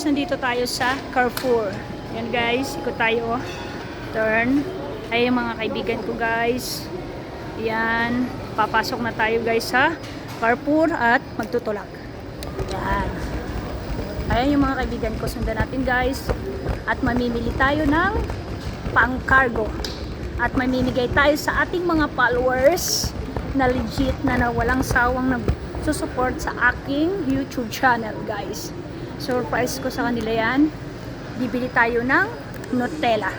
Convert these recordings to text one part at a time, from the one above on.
guys, nandito tayo sa Carrefour. Yan guys, ikot tayo. Turn. Ay mga kaibigan ko guys. Yan, papasok na tayo guys sa Carrefour at magtutulak. Yan. Ayan yung mga kaibigan ko, sundan natin guys. At mamimili tayo ng pang-cargo. At mamimigay tayo sa ating mga followers na legit na walang sawang nagsusupport sa aking YouTube channel guys. Surprise ko sa kanila yan. Bibili tayo ng Nutella.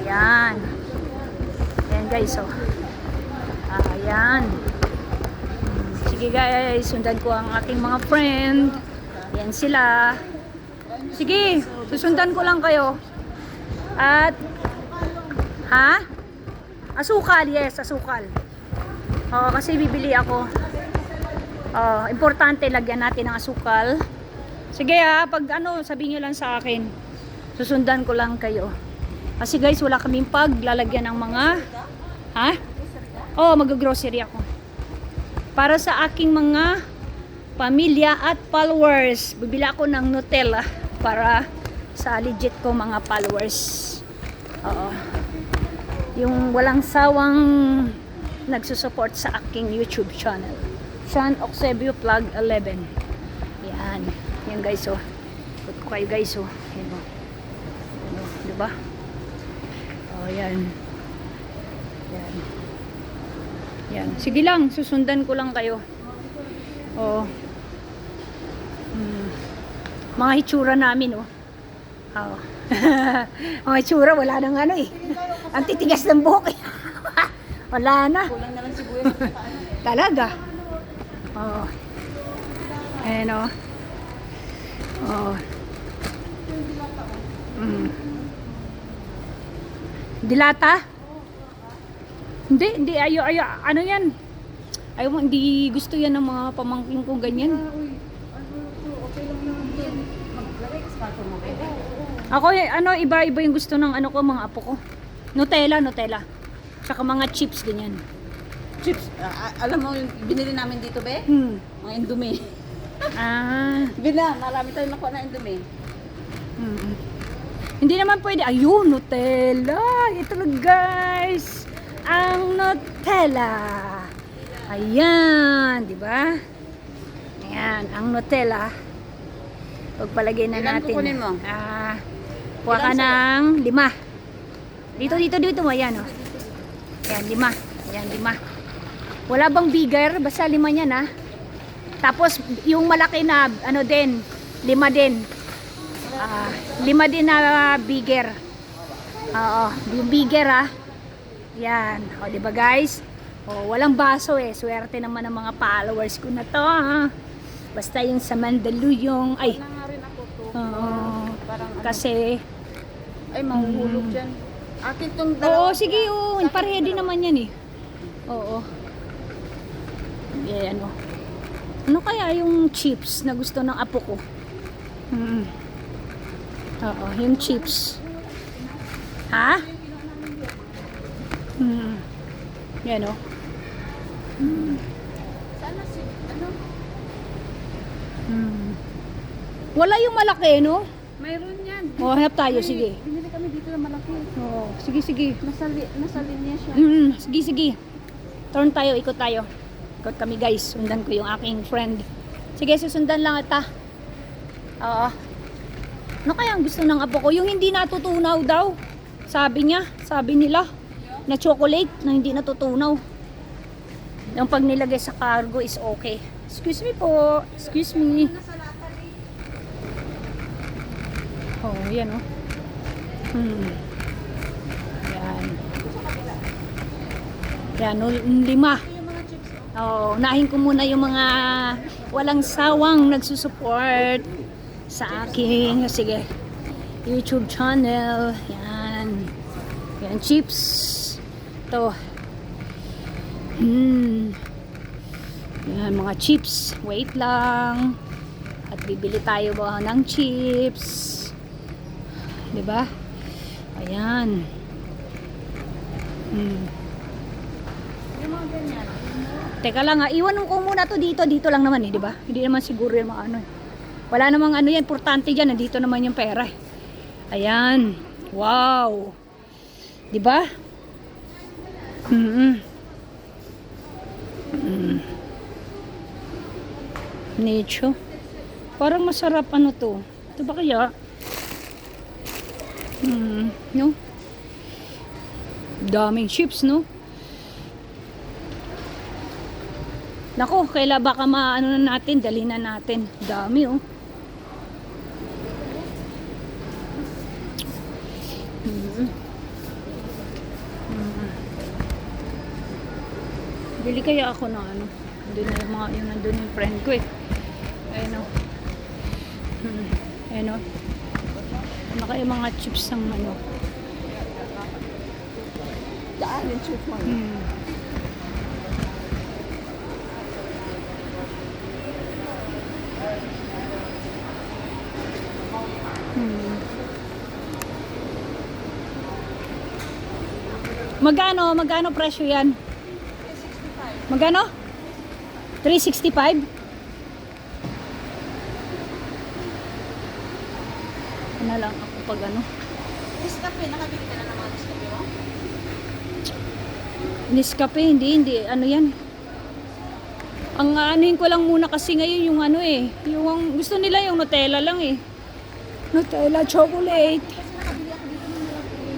Yan. Yan guys, oh. Ayan. Sige guys, sundan ko ang ating mga friend. Yan sila. Sige, susundan ko lang kayo. At asukal, yes, asukal. Kasi bibili ako. Importante lagyan natin ng asukal. Sige pag sabihin nyo lang sa akin. Susundan ko lang kayo. Kasi guys, wala kaming paglalagyan ng mga mag-grocery ako. Para sa aking mga pamilya at followers, bibili ako ng Nutella para sa legit ko mga followers. Yung walang sawang nagsusupport sa aking YouTube channel. Sean Oxebio Plug 11. Yan. Yan guys, oh. Put ko kayo guys, oh. Yan, oh. Ano, diba? Yan. Yan. Yan. Sige lang, susundan ko lang kayo. Mga hitsura namin, oh. Mga hitsura, wala nang ang titigas ng buhok, eh. Wala na. Kulang na lang sibuyas. Talaga. Ayan, oh. Dilata? Hindi, ayo, ano yan? Ayaw, hindi gusto yan ng mga pamangkin ko ganyan. Okay lang naman din. Maglagay ka sa karton mo, be. Ako, iba-iba yung gusto ng mga apo ko. Nutella. Tsaka mga chips din yan. Chips. Alam mo, yung binili namin dito, be? Mga Indomie. Marami tayong nakuha na Indomie. Hindi naman pwede. Ayun, Nutella. Ito lang guys. Ang Nutella. Ayan, di ba? Ayan, ang Nutella. Pagpalagay na Ilan natin. kukunin mo? Kuha ka ng 5. Dito mo. Ayan, oh. Ayan, 5. Ayan, 5. Wala bang bigger? Basta 5 yan, Tapos, yung malaki na, 5 din. 5 din na bigger. Yung bigger, Yan. Di ba guys? Walang baso, Swerte naman ng mga followers ko na to, Basta yung sa Mandaluyong, Wala nga rin ako to. Parang kasi, ay, mahuhulog dyan. Akin tong dalawa. sige, pareha din naman yan, Yan, Ano kaya yung chips na gusto ng apo ko? Yung chips. Yan, Sana Wala yung malaki, no? mayroon yan. Hanap tayo, sige. Binili kami dito na malaki. Sige. Nasa linya siya. Sige. Turn tayo, ikot tayo. Ikot kami guys, sundan ko yung aking friend. Sige, susundan lang ata. Ano kaya ang gusto ng apo ko? Yung hindi natutunaw daw. Sabi nila, na chocolate na hindi natutunaw. Yung pag nilagay sa cargo is okay. Excuse me po. Excuse me. Yan, Yan, 5. Unahin ko muna yung mga walang sawang nagsusupport sa aking, YouTube channel. Yan, chips. Ito. Yan, mga chips. Wait lang. At bibili tayo ba ng chips. Diba? Ayan. Yung mga ganyan. Teka lang iwan ko muna to dito lang naman di ba? Hindi naman siguro yung mga Wala namang ano yan, importante dyan. Nandito naman yung pera. Ayan. Wow. Diba? Nicho. Parang masarap ano to. Ito ba kaya? No? Daming chips, no? Nako, kaila baka maano na natin, dali na natin. Dami, oh. Bili kaya ako ng ano. Doon na yung mga, yung nandun yung friend ko eh. Ayun, oh. Ayun, oh. Ano kaya mga chips ng ano? Daan yung chips mo. Magkano presyo yan? Magkano? 365? Ano lang ako pag ano? Nescafe, nakabili ka na ng mga Nescafe mo? Nescafe, hindi. Ano yan? Ang anuhin ko lang muna kasi ngayon yung ano eh. Yung gusto nila yung Nutella lang eh. Nutella chocolate. Kasi nakabili ako dito ng malaki sa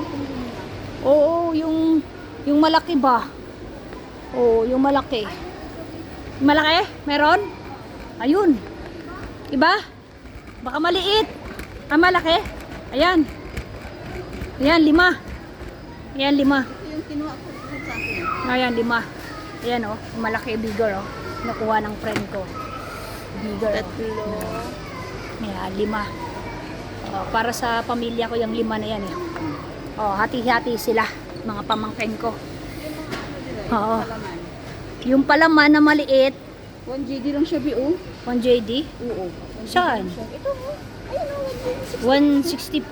ganito. Oo, yung malaki ba? Oo, yung malaki. Malaki? Meron? Ayun. Iba? Baka maliit. Malaki? Ayan. Ayan, 5. Ayan, 5. Ito yung kinuha ko sa akin. Ayan, 5. Ayan, oh. Yung malaki, bigger, oh. Nakuha ng friend ko. Bigger, oh. Tatlo. Ayan, 5. Oh, para sa pamilya ko yung 5 na yan, eh. Oh, hati-hati sila. Mga pamangkin ko. Oo. Palaman. Yung palaman na maliit, 1 GD lang siya, B.O. 1 JD. Oo. Saan? Ito mo. Ayun o, 165.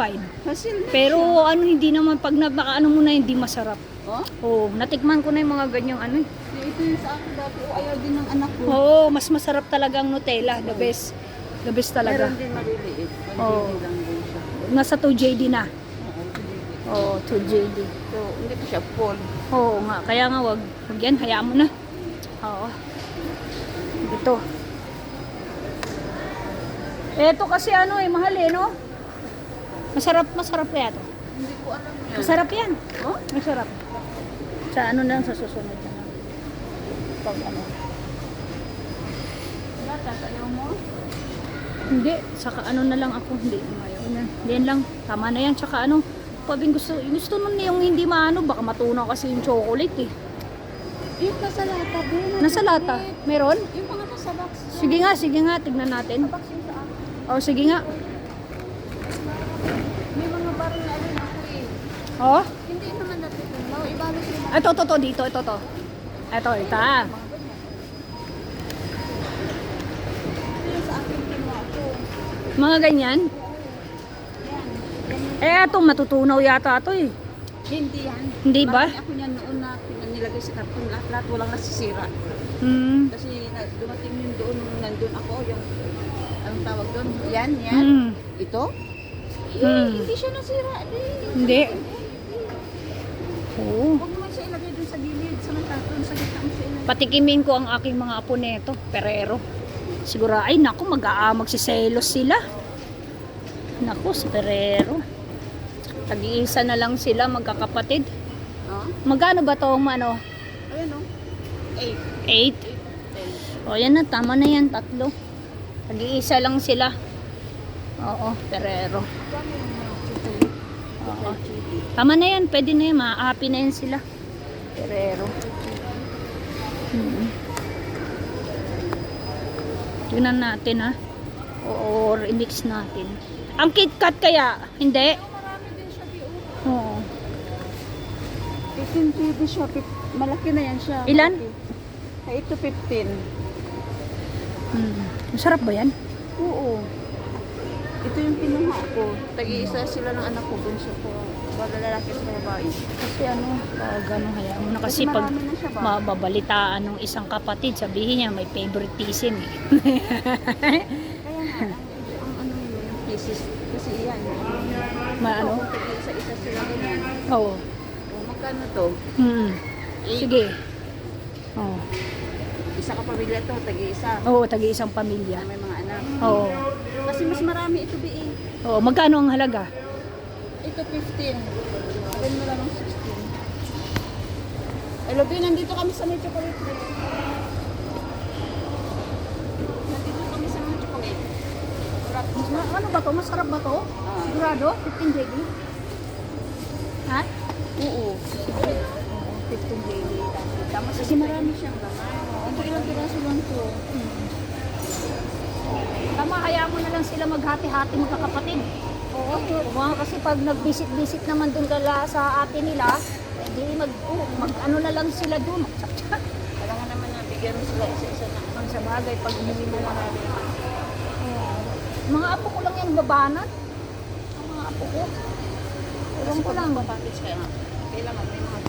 Kasi Pero ano, hindi naman pag ano mo na hindi masarap. Oh? Oo, natikman ko na yung mga ganyang ano eh. Ito yung sa akin dati. O, ayaw din ng anak ko. Oo, mas masarap talaga ang Nutella. The best. The best talaga. Meron din maliliit. 1 Oo. GD lang din siya. Nasa 2 JD na. Oo, 2 GD. Oo, 2 JD. So, hindi ko siya full. Oo nga, kaya nga wag yan, hayaan mo na. Oo. Ito. Ito kasi ano eh, mahal eh, no? Masarap kaya to. Hindi ko alam yan. Masarap yan. Oh? Masarap. Sa ano lang, sa susunod na lang. Pag ano. Gatas, ayaw mo? Hindi, saka ano na lang ako. Hindi, ayaw na. Yan lang, tama na yan. Saka ano, pabing gusto nun yung hindi maano, baka matunaw kasi yung chocolate eh. Yung nasa lata, Ben. Nasa lata, meron? Yung mga nasa box. Sige nga, tignan natin. Box yung sa akin. Oh, sige nga. May mga baril na rin ako eh. Oh, Hindi naman natin. Ibalot yung ito, dito, ito. Ito. Ito yung sa akin kinuha ko. Mga ganyan. Ito, matutunaw yata ito eh. Hindi yan. Hindi ba? Marami ako niyan noon na nilagay sa karton. Lahat walang nasisira. Kasi dumating yun doon nung nandun ako. Yung, anong tawag doon? Yan. Ito? Hindi siya nasira. Hindi. Oo. Huwag naman siya ilagay doon sa gilid. Sa mga karton. Sa gitna mo siya ilagay. Patikimin ko ang aking mga apo neto, Perero. Siguro, ay naku, magsiselos sila. Naku, si Perero. Tag-iisa na lang sila, magkakapatid. Oh? Magkano ba to, ano? Ayan o. 8. 8? O, yan na, tama na yan, 3. Tag-iisa lang sila. Oo, Perero. Oo. Tama na yan, pwede na yan, ma-happy na yan sila. Perero. Tingnan natin ha. O remix natin. Ang KitKat kaya? Hindi? Marami din siya, B.O. Oo. 18 GB siya. Malaki na yan siya. Ilan? Ay, ito 15. Masarap ba yan? Oo. Ito yung pinuha ko. Tag-iisa sila ng anak ko. Bunso ko. Wala lalaki sa babae. Kasi ano, hayaan mo na kasi Kasi pag marami na siya ba? mababalitaan ng isang kapatid, sabihin niya may favoritism eh. Kaya misis. Kasi yan. Maano? Isa-isa sila ganyan. Oo. O, magkano to? Sige. Oo. Isa ka pamilya to, tagi-isa. Oo, tagi-isang pamilya. May mga anak. Oo. Kasi mas marami ito, BA. Oo, magkano ang halaga? Ito 15. Alam mo lang ng 16. Hello, B, nandito kami sa may chocolate place. Nandito kami sa may chocolate. Ano ba to? Masarap ba to? Sigurado? 15 JD? Ha? Oo. 15 JD. Tama kasi marami siyang laman. Ito ilang piraso lang to. Tama, kaya mo na lang sila maghati-hati magkakapatid. Oo. Kasi pag nag-visit-visit naman dun sa ate nila, di ano na lang sila dun. Kailangan naman na bigyan mo sila isa-isa na. Ang sa bagay, pag hindi mo lang. Mga apo ko lang yung babanat. Ang mga apo ko. Ewan ko lang. Package kaya nga. Kailangan may mga